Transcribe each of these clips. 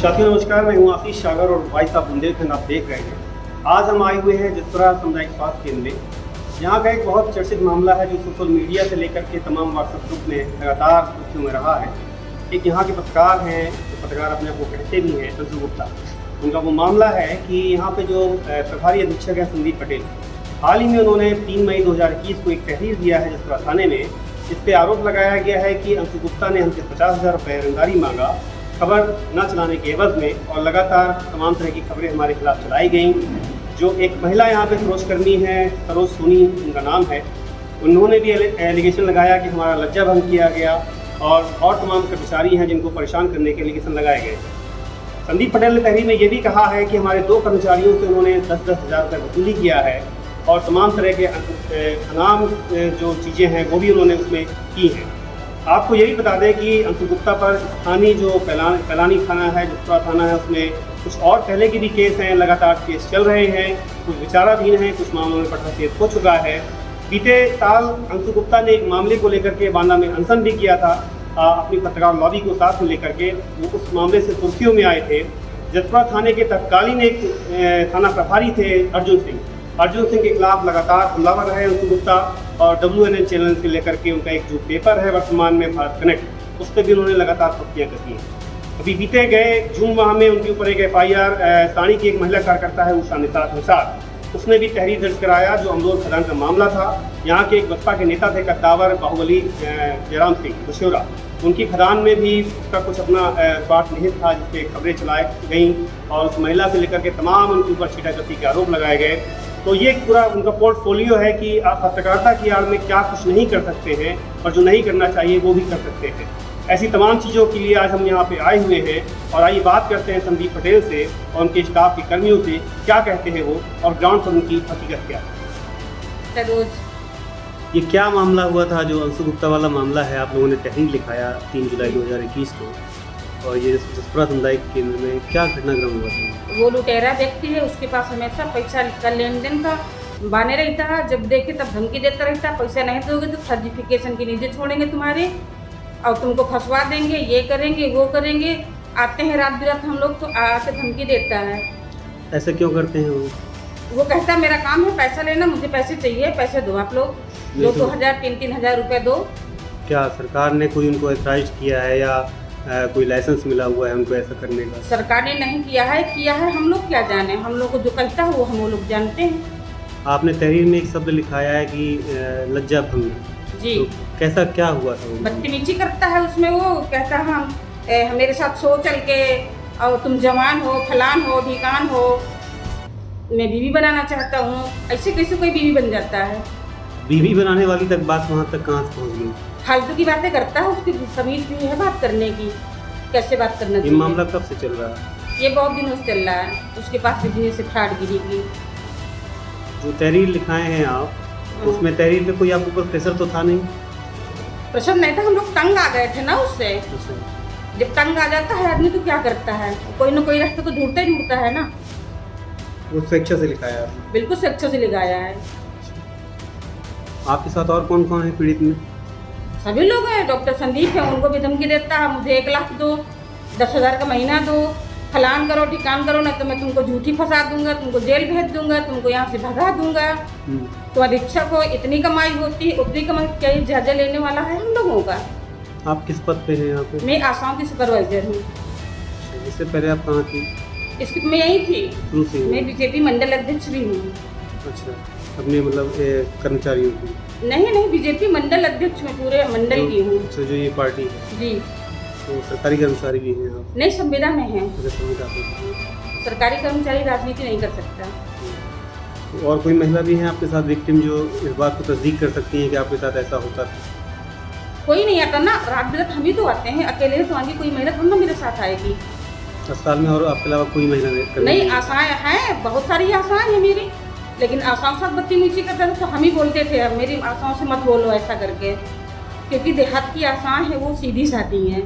साथियों नमस्कार, मैं हूं आशीष सागर और वॉइस ऑफ बुंदेलखंड आप देख रहे हैं। आज हम आए हुए हैं जसपुरा सामुदायिक स्वास्थ्य केंद्र में। यहाँ का एक बहुत चर्चित मामला है जो सोशल मीडिया से लेकर के तमाम व्हाट्सएप ग्रुप में लगातार सुर्खियों में रहा है। एक यहाँ के पत्रकार हैं, जो पत्रकार अपने को कहते भी हैं, अंशु गुप्ता। उनका वो मामला है कि यहाँ पे जो प्रभारी अधीक्षक हैं संदीप पटेल, हाल ही में उन्होंने 3 मई 2021 को एक तहरीर दिया है जसपुरा थाने में। इस पर आरोप लगाया गया है कि अंशु गुप्ता ने हमसे 50,000 रुपये रंगदारी मांगा खबर न चलाने के एवज में, और लगातार तमाम तरह की खबरें हमारे खिलाफ चलाई गई। जो एक महिला यहाँ पे सरोजकर्मी है, सरोज सोनी उनका नाम है, उन्होंने भी एलिगेशन लगाया कि हमारा लज्जा भंग किया गया, और तमाम कर्मचारी हैं जिनको परेशान करने के एलिगेशन लगाए गए। संदीप पटेल ने तहरीर में ये भी कहा है कि हमारे 2 कर्मचारियों से उन्होंने 10-10 हज़ार रुपये वसूली किया है, और तमाम तरह के अनाम जो चीज़ें हैं वो भी उन्होंने उसमें की हैं। आपको ये भी बता दें कि अंशु गुप्ता पर स्थानीय जो कैलानी थाना है, जसपुरा थाना है, उसमें कुछ और पहले के भी केस हैं, लगातार केस चल रहे हैं, कुछ विचाराधीन हैं, कुछ मामलों में पटनाछेद हो चुका है। बीते साल अंशु गुप्ता ने एक मामले को लेकर के बांदा में अनशन भी किया था, अपनी पत्रकार लॉबी को साथ में लेकर के। वो उस मामले से सुर्खियों में आए थे। जसपुरा थाने के तत्कालीन एक थाना प्रभारी थे अर्जुन सिंह के खिलाफ लगातार हमलावर रहे अंशु गुप्ता, और WNN चैनल से लेकर के उनका एक जो पेपर है वर्तमान में भारत कनेक्ट, उस पर भी उन्होंने लगातार सख्तियाँ की हैं। अभी बीते गए जून माह में उनके ऊपर एक FIR साड़ी की एक महिला कार्यकर्ता है उषा निसार, उसने भी तहरीर दर्ज कराया, जो अमलोर खदान का मामला था। यहाँ के एक बसपा के नेता थे कद्दावर बाहुबली जयराम सिंह बशोरा, उनकी खदान में भी उसका कुछ अपना स्वार्थ निहित था, जिसपे खबरें चलाई गई, और उस महिला से लेकर के तमाम उनके ऊपर छीटाकती के आरोप लगाए गए। तो ये पूरा उनका पोर्टफोलियो है कि आप पत्रकारिता की आड़ में क्या कुछ नहीं कर सकते हैं, और जो नहीं करना चाहिए वो भी कर सकते हैं। ऐसी तमाम चीज़ों के लिए आज हम यहाँ पे आए हुए हैं, और आइए बात करते हैं संदीप पटेल से और उनके स्टाफ के कर्मियों से, क्या कहते हैं वो और ग्राउंड पर उनकी हकीकत क्या है। ये क्या मामला हुआ था जो अंशु गुप्ता वाला मामला है? आप लोगों ने तहरीर लिखाया 3 जुलाई 2021 को, और ये जसपुरा सामुदायिक केंद्र में क्या घटनाक्रम हुआ था? वो लुटेरा व्यक्ति है, उसके पास हमेशा पैसा का लेन देन का बने रहता है। जब देखे तब धमकी देता रहता है, पैसा नहीं दोगे तो सर्टिफिकेशन के नीचे छोड़ेंगे तुम्हारे, और तुमको फंसवा देंगे, ये करेंगे वो करेंगे। आते हैं रात बिरात हम लोग तो आके धमकी देता है। ऐसा क्यों करते हैं वो कहता है मेरा काम है पैसा लेना, मुझे पैसे चाहिए, पैसे दो आप लोग, 2-2 हज़ार 3-3 हज़ार रुपये दो। क्या सरकार ने कोई उनको एथराइज किया है या कोई लाइसेंस मिला हुआ है उनको ऐसा करने का? सरकार ने नहीं किया है हम लोग क्या जाने, हम लोग को जो कहता है वो हम लोग जानते हैं। आपने तहरीर में एक शब्द लिखाया है कि लज्जा भंग जी, तो कैसा क्या हुआ था? बदतमीजी करता है उसमें। वो कहता है हम मेरे साथ सो चल के, और तुम जवान हो, फलान हो, ढिकान हो, मैं बीवी बनाना चाहता हूँ। ऐसे कैसे कोई बीवी बन जाता है? बीवी बनाने वाली तक बात वहाँ तक कहाँ से पहुँच गई? फालतू की बातें करता है, उसकी तमीज भी है बात करने की, कैसे बात करना चाहिए। ये मामला कब से चल रहा है? ये बहुत दिनों से चल रहा है। उसके पास बिजनेस से फ्रॉडगिरी की। जो तहरीर लिखाए हैं आप, उसमें तहरीर पे कोई आपके ऊपर प्रेशर तो था नहीं? प्रेशर नहीं था, हम लोग तंग आ गए थे ना उससे। जब तंग आ जाता है आदमी तो क्या करता है, कोई ना कोई रास्ता तो ढूंढता ही ढूंढता है ना। वो स्वेच्छा से लिखाया है? बिल्कुल स्वेच्छा से लिखाया है। आपके साथ और कौन कौन है पीड़ित में? सभी लोग हैं। डॉक्टर संदीप है, उनको भी धमकी देता है, मुझे 1 लाख दो, 10 हज़ार का महीना दो, फलान करो ठिकान करो, ना तो मैं तुमको झूठी फंसा दूंगा, तुमको जेल भेज दूंगा, तुमको यहाँ से भगा दूंगा। तो अधीक्षक को इतनी कमाई होती है, उतनी कमाई क्या जायजा लेने वाला है हम लोगों का। आप किस पद पे हैं यहाँ पे? मैं आसाम की सुपरवाइजर हूँ। इससे पहले आप कहाँ थी? इसकी मैं यही थी, शुरू से? मैं BJP मंडल अध्यक्ष भी हूँ। अच्छा, अपने मतलब कर्मचारियों की? नहीं, BJP मंडल अध्यक्ष में पूरे मंडल की हूँ। अच्छा, जो ये पार्टी है जी। तो सरकारी कर्मचारी भी हैं आप? नहीं, संविदा में है। संविदा में। सरकारी कर्मचारी राजनीति नहीं कर सकता। और कोई महिला भी है आपके साथ विक्टिम जो इस बात को तस्दीक कर सकती है कि आपके साथ ऐसा होता था? कोई नहीं आता ना, रात बिरात हम ही तो आते हैं, अकेले तो आगे कोई महिला थोड़ी ना मेरे साथ आएगी। अस्पताल में और आपके अलावा कोई महिला नहीं? आशाएं हैं, बहुत सारी आशाएं हैं मेरी, लेकिन आशाओं साथ बदतमीजी करता था तो हम ही बोलते थे मेरी आशाओं से मत बोलो ऐसा करके, क्योंकि देहात की आशाएं हैं वो सीधी साधी हैं,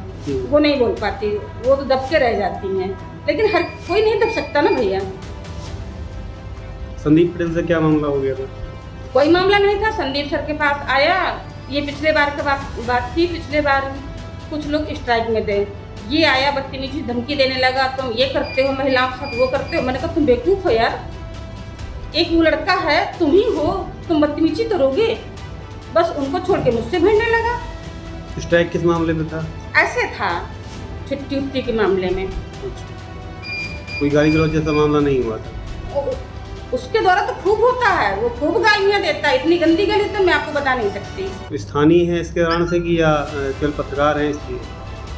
वो नहीं बोल पाती, वो तो दब के रह जाती हैं। लेकिन हर कोई नहीं दब सकता ना भैया। संदीप पटेल से क्या मामला हो गया था? कोई मामला नहीं था। संदीप सर के पास आया, ये पिछले बार की बात थी। पिछले बार कुछ लोग स्ट्राइक में थे, ये आया बदतमीजी धमकी देने लगा, तुम ये करते हो महिलाओं के साथ, वो करते हो। मैंने कहा तुम बेवकूफ़ हो यार, एक वो लड़का है, तुम ही हो, तुम बदतमीजी करोगे। बस उनको छोड़ के मुझसे भिड़ने लगा। स्ट्राइक किस मामले में था? ऐसे था छुट्टी उट्टी के मामले में। कोई गाली गलौज जैसा मामला नहीं हुआ था? उसके द्वारा तो खूब होता है, वो खूब गालियाँ देता है, इतनी गंदी गाली तो मैं आपको बता नहीं सकती। स्थानीय है इसके कारण से कि या केवल पत्रकार है इसलिए?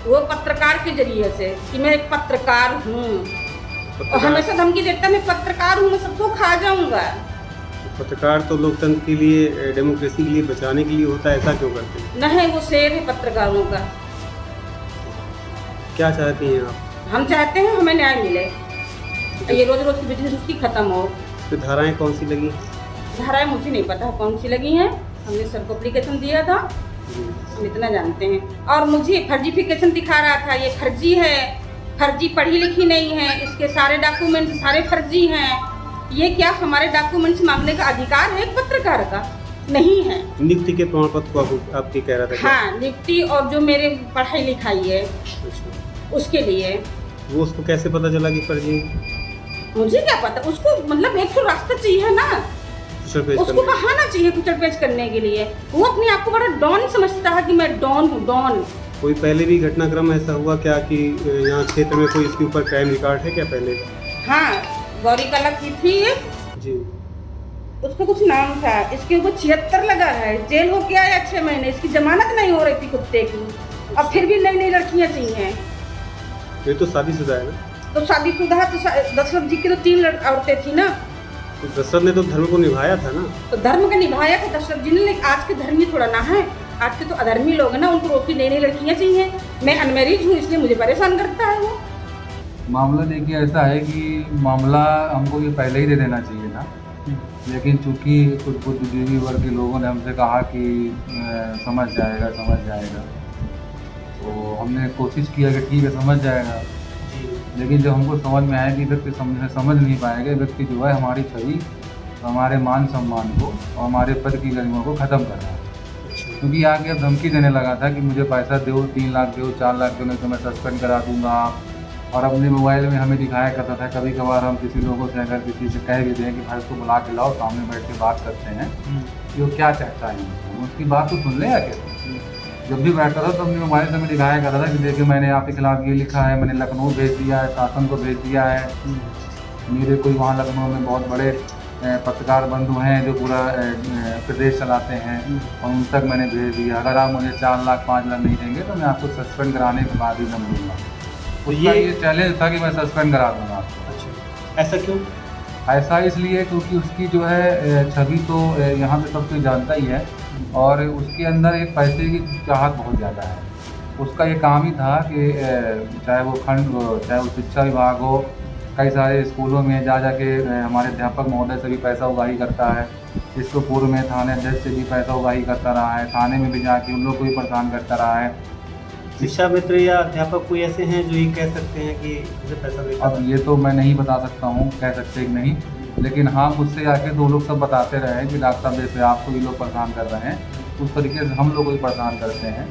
वो पत्रकार के जरिए से कि मैं एक पत्रकार हूँ, और हमेशा धमकी देता मैं पत्रकार हूँ, मैं सबको खा जाऊँगा। पत्रकार तो लोकतंत्र के लिए, डेमोक्रेसी के लिए बचाने के लिए होता है, ऐसा क्यों करते हैं? नहीं, वो शेर है पत्रकारों का। क्या चाहती हैं आप? हम चाहते हैं हमें न्याय मिले, ये रोज रोज की बिजनेस उसकी खत्म हो। तो धाराएं कौन सी लगी? धाराएं मुझे नहीं पता कौन सी लगी हैं, हमने सर को एप्लीकेशन दिया था, हम इतना जानते हैं। और मुझे फर्जीफिकेशन दिखा रहा था, ये फर्जी है, फर्जी पढ़ी लिखी नहीं है, इसके सारे डॉक्यूमेंट्स सारे फर्जी हैं। ये क्या हमारे डॉक्यूमेंट्स मांगने का अधिकार है एक पत्रकार का? नहीं है। नियुक्ति के प्रमाण पत्र को आपकी कह रहा था? हाँ, नियुक्ति और जो मेरे पढ़ाई लिखाई है उसके लिए। वो उसको कैसे पता चला कि फर्जी? मुझे क्या पता, उसको मतलब एक तो रास्ता चाहिए ना, उसको बहाना चाहिए कुचड़ पेच करने के लिए। वो अपने आप को बड़ा डॉन समझता है कि मैं डॉन हूँ, डॉन। कोई पहले भी घटनाक्रम ऐसा हुआ क्या कि यहाँ क्षेत्र में कोई इसके ऊपर क्राइम रिकॉर्ड है क्या पहले? हाँ, गौरी कला की थी जी, उसका कुछ नाम था, इसके ऊपर 76 लगा है, जेल हो गया है 6 महीने, इसकी जमानत नहीं हो रही थी कुत्ते की, अब फिर भी नई नई लड़कियाँ चाहिए। ये तो शादीशुदा है ना? तो शादीशुदा तो दशरथ जी की तो 3 औरतें थी ना। तो दशरथ ने तो धर्म को निभाया था ना? तो धर्म का निभाया था दशरथ जी ने, लेकिन आज के धर्मी थोड़ा ना है, आज के तो अधर्मी लोग हैं ना, उनको रोक के नई नई लड़कियाँ चाहिए। मैं अनमैरिज हूँ इसलिए मुझे परेशान करता है वो। मामला देखिए ऐसा है कि मामला हमको ये पहले ही दे देना चाहिए था, लेकिन चूंकि कुछ बुद्धिजीवी वर्ग के लोगों ने हमसे कहा कि समझ जाएगा, तो हमने कोशिश किया कि ठीक है समझ जाएगा। लेकिन जब हमको समझ में आया कि व्यक्ति समझ नहीं पाएगा, व्यक्ति जो है हमारी छवि, हमारे मान सम्मान को और हमारे पद की गरिमा को ख़त्म कर रहा है। क्योंकि आगे अब धमकी देने लगा था कि मुझे पैसा दो, 3 लाख दो, 4 लाख दो, नहीं तो मैं सस्पेंड करा दूंगा। और अपने मोबाइल में हमें दिखाया करता था, कभी कभार हम किसी लोगों से अगर किसी से कह भी दें कि भाई उसको बुला के लाओ, सामने बैठ के बात करते हैं कि वो क्या चाहता है, उसकी बात तो सुन ले आके। जब भी बैठता था तो अपने मोबाइल से हमें दिखाया करता था कि देखिए मैंने आपके खिलाफ ये लिखा है, मैंने लखनऊ भेज दिया है, शासन को भेज दिया है, मेरे कोई वहाँ लखनऊ में बहुत बड़े पत्रकार बंधु हैं जो पूरा प्रदेश चलाते हैं, और उन तक मैंने भेज दिया। अगर आप मुझे 4 लाख 5 लाख नहीं देंगे तो मैं आपको सस्पेंड कराने के बाद ही दम दूँगा। तो ये चैलेंज था कि मैं सस्पेंड करा दूँगा आपको। अच्छा, ऐसा क्यों? ऐसा इसलिए क्योंकि उसकी जो है छवि तो यहाँ पे सब कोई जानता ही है, और उसके अंदर एक पैसे की चाहत बहुत ज़्यादा है। उसका ये काम ही था कि चाहे वो चाहे वो शिक्षा विभाग हो, कई सारे स्कूलों में जा के हमारे अध्यापक महोदय से भी पैसा उगाही करता है। इसको पूर्व में थाने अध्यक्ष से भी पैसा उगाही करता रहा है, थाने में भी जाके उन लोग को भी परेशान करता रहा है। शिक्षा मित्र या अध्यापक कोई ऐसे हैं जो ये कह सकते हैं कि मुझे पैसा देता? अब ये तो मैं नहीं बता सकता हूँ, कह सकते कि नहीं, लेकिन हाँ मुझसे आके 2 लोग सब बताते रहे कि डॉक्टर साहब जैसे आपको ये लोग परेशान कर रहे हैं, उस तरीके से हम लोग को भी परेशान करते हैं,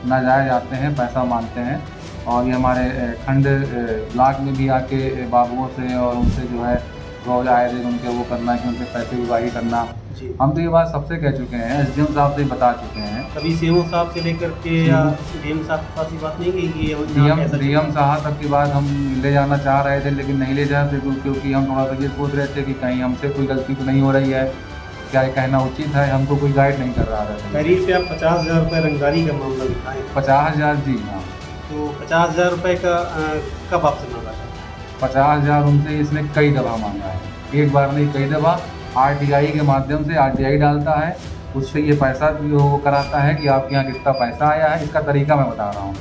नाजायज़ आते हैं, पैसा मांगते हैं। और ये हमारे खंड ब्लॉक में भी आके बाबुओं से और उनसे जो है रोज आए दिन उनके वो करना कि उनसे पैसे उगाही करना। हम तो ये बात सबसे कह चुके हैं, एसडीएम साहब से बता चुके हैं। कभी सीएमओ साहब से लेकर के या डीएम साहब के पास ये बात नहीं गई कि डीएम साहब तक की बात हम ले जाना चाह रहे थे, लेकिन नहीं ले जाते क्योंकि हम थोड़ा सा ये सोच रहे थे कि कहीं हमसे कोई गलती तो नहीं हो रही है, क्या ये कहना उचित है, हमको कोई गाइड नहीं कर रहा था। तहरीर पे आप 50,000 रुपये रंगदारी का मामला दिखाएँ। 50,000? जी हाँ। तो 50,000 रुपये का कब वापस मांगा था? 50,000 उनसे इसने कई दफ़ा मांगा है, एक बार नहीं कई दफ़ा। आरटीआई के माध्यम से आरटीआई डालता है, उससे ये पैसा वो कराता है कि आपके यहाँ कितना पैसा आया है। इसका तरीका मैं बता रहा हूँ,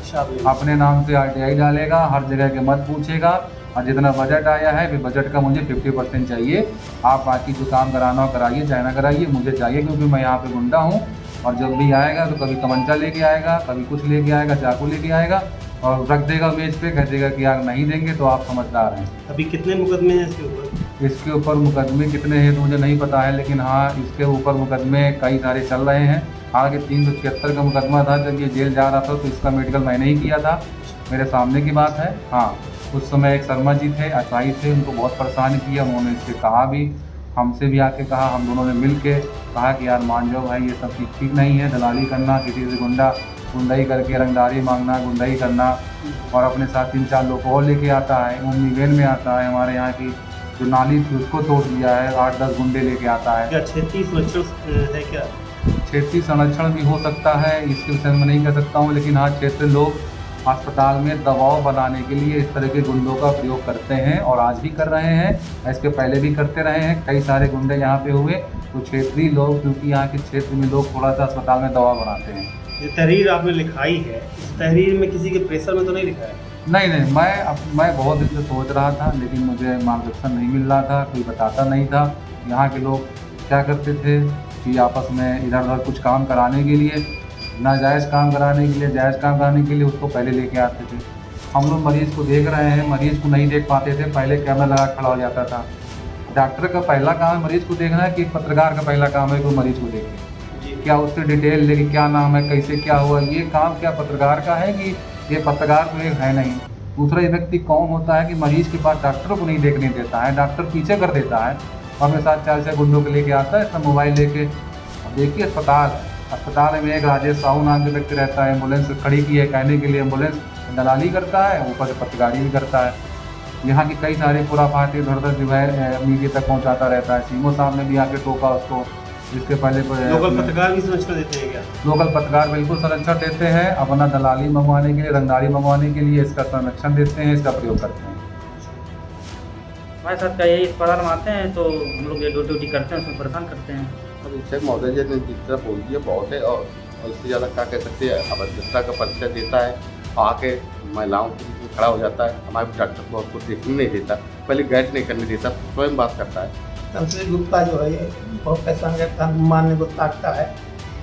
अपने नाम से आरटीआई डालेगा, हर जगह के मत पूछेगा, और जितना बजट आया है फिर बजट का मुझे 50% चाहिए, आप बाकी जो काम कराना हो कराइए, चाहे ना कराइए, मुझे चाहिए क्योंकि मैं यहाँ पे गुंडा हूँ। और जब भी आएगा तो कभी तमंचा लेके आएगा, कभी कुछ लेके आएगा, चाकू लेके आएगा और रख देगा मेज पे, कह देगा कि यार नहीं देंगे तो आप समझदार हैं। अभी कितने मुकदमे हैं इसके ऊपर? इसके ऊपर मुकदमे कितने हैं तो मुझे नहीं पता है, लेकिन हाँ इसके ऊपर मुकदमे कई सारे चल रहे हैं। हालांकि 376 का मुकदमा था, जब ये जेल जा रहा था तो इसका मेडिकल मैंने ही किया था, मेरे सामने की बात है। हाँ, उस समय एक शर्मा जी थे, असाई थे, उनको बहुत परेशान किया। उन्होंने इससे कहा भी, हमसे भी आके कहा, हम दोनों ने मिल के कहा कि यार मान जाओ भाई, ये सब चीज़ ठीक नहीं है। दलाली करना, किसी से गुंडाई करके रंगदारी मांगना, गुंडाई करना, और अपने साथ 3-4 लोग और लेके आता है। ओमनी वैन में आता है, हमारे यहाँ की जो नाली थी उसको तोड़ दिया है, 8-10 गुंडे लेके आता है। क्या क्षेत्रीय संरक्षण है क्या? क्षेत्रीय संरक्षण भी हो सकता है, इसके विषय में नहीं कह सकता हूँ, लेकिन हाँ, क्षेत्रीय लोग अस्पताल में दबाव बनाने के लिए इस तरह के गुंडों का प्रयोग करते हैं और आज भी कर रहे हैं, इसके पहले भी करते रहे हैं। कई सारे गुंडे यहाँ पे हुए, तो क्षेत्रीय लोग, क्योंकि यहाँ के क्षेत्र में लोग थोड़ा सा अस्पताल में दबाव बनाते हैं। ये तहरीर आपने लिखाई है, इस तहरीर में किसी के प्रेशर में तो नहीं लिखा है? नहीं, मैं बहुत दिन से सोच रहा था, लेकिन मुझे मार्गदर्शन नहीं मिल रहा था, कोई बताता नहीं था। यहाँ के लोग क्या करते थे कि आपस में इधर उधर कुछ काम कराने के लिए, नाजायज़ काम कराने के लिए, जायज़ काम कराने के लिए उसको पहले लेके आते थे। हम लोग मरीज़ को देख रहे हैं, मरीज़ को नहीं देख पाते थे, पहले कैमरा लगा खड़ा हो जाता था। डॉक्टर का पहला काम है मरीज़ को देखना है कि पत्रकार का पहला काम है कि मरीज़ को देखे, क्या उससे डिटेल लेके, क्या नाम है, कैसे क्या हुआ, ये काम क्या पत्रकार का है कि ये पत्रकार तो एक है नहीं। दूसरा व्यक्ति कौन होता है कि मरीज़ के पास डॉक्टर को नहीं देखने देता है, डॉक्टर पीछे कर देता है और अपने साथ 4 गुंडों को लेके आता है, सब मोबाइल लेके। अब देखिए अस्पताल में एक राजेश साहू नाम के व्यक्ति रहता है, एम्बुलेंस खड़ी की है कहने के लिए, एम्बुलेंस दलाली करता है, ऊपर से पत्रकारी भी करता है। यहाँ की कई सारे खुराफात इधर उधर जो है मीडिया तक पहुँचाता रहता है। सीमो साहब ने भी आके टोका उसको, जिसके पहले लोकल पत्रकार भी संरक्षण देते हैं क्या? लोकल पत्रकार बिल्कुल संरक्षण देते हैं, अपना दलाली मंगवाने के लिए, रंगदारी मंगवाने के लिए इसका संरक्षण देते हैं, इसका प्रयोग करते हैं। हमारे साथ का यही अस्पताल में आते हैं तो हम लोग ये ड्यूटी करते हैं, उसमें परेशान करते हैं। अब शिक्षक महोदय जी ने जिस तरह बोल दिया बहुत है, और इससे ज़्यादा क्या कह सकते हैं। अभद्रता का परिचय देता है, आके महिलाओं के बीच में खड़ा हो जाता है, हमारे डॉक्टर को उसको देखने नहीं देता, पहले गैस नहीं करने देता, स्वयं बात करता है। तंत्री गुप्ता जो है ये बहुत परेशान करता है, मारने को ताकता है।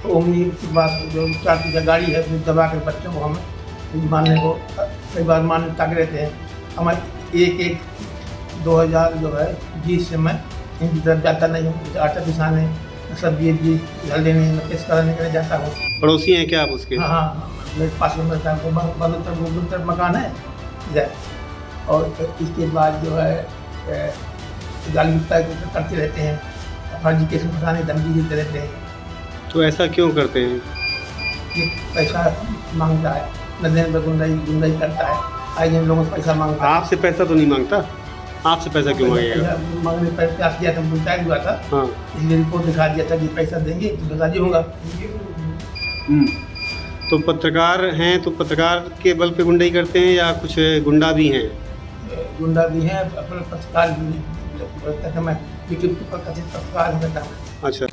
तो ओमनी की बात जो 4 की गाड़ी है जो दबा के बच्चों को हमें मारने को कई बार मारने ताक रहते हैं। हमारे 2000 जो है 20 से मैं इनकी तरफ जाता नहीं हूँ, आटा पिसाने, सब्जी घर लेने, पेश कराने के लिए जाता हूँ। पड़ोसी हैं क्या आप उसके? हाँ, मेरे पास में बगल मकान है इधर। और इसके बाद जो है गाली गुप्ता करते रहते हैं, फर्जी केस फंसाने धमकी देते रहते हैं। तो ऐसा क्यों करते हैं? ये पैसा मांगता है, नजर में गुंडाई करता है, आए दिन लोगों से पैसा मांगता है। आपसे पैसा तो नहीं मांगता? आपसे पैसा क्यों मांगेगा? मांगने पर प्रयास किया था, पंचायत हुआ था, हाँ, इसलिए रिपोर्ट दिखा दिया था कि पैसा देंगे तो राजी होगा। तो पत्रकार हैं तो पत्रकार के बल पे गुंडाई करते हैं या कुछ गुंडा भी हैं? गुंडा भी हैं, अपने पत्रकार भी, मैं यूट्यूब पर कथित पत्रकार हूँ। अच्छा।